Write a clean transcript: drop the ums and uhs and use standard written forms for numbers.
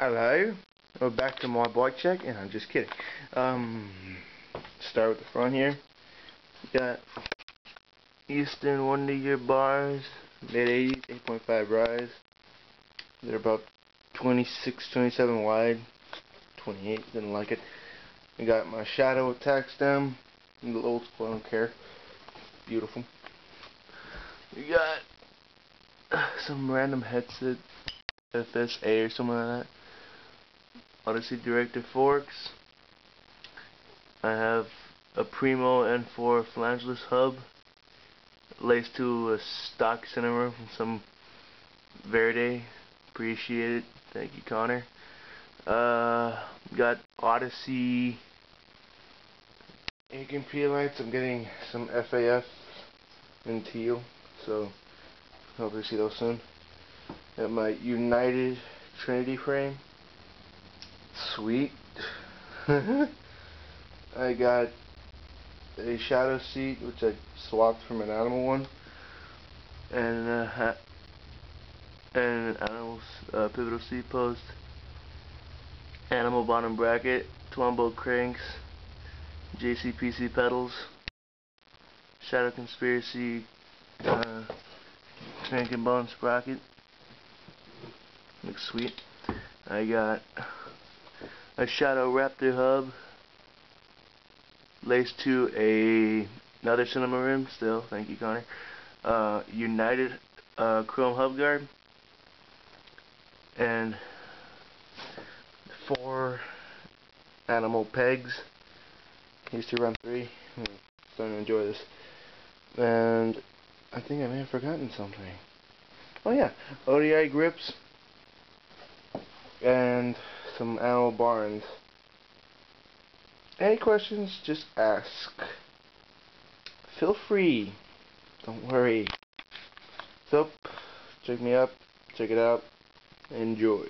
Hello, we're back to my bike check, and I'm just kidding. Start with the front here. Got Eastern 1-year bars, mid-80s, 8.5 rise. They're about 26, 27 wide, 28, didn't like it. I got my shadow attack stem, a little old school, I don't care. Beautiful. We got some random headset, FSA or something like that. Odyssey directed forks. I have a Primo N4 flangeless hub laced to a stock cinema from some Verde. Appreciate it. Thank you, Connor. Got Odyssey ink and P lights. I'm getting some FAF in teal, so hope to see those soon. Got my United Trinity frame. Sweet. I got a shadow seat which I swapped from an animal one, and an animal pivotal seat post, animal bottom bracket, 12-bolt cranks, JCPC pedals, Shadow Conspiracy crank and bone sprocket. Looks sweet. I got a Shadow Raptor hub laced to another cinema rim still, thank you, Connor. United chrome hub guard, and 4 animal pegs. Used to run 3. I'm starting to enjoy this. And I think I may have forgotten something. Oh yeah, ODI grips and some animal barns. Any questions, just ask. Feel free. Don't worry. So, check me up, check it out, enjoy.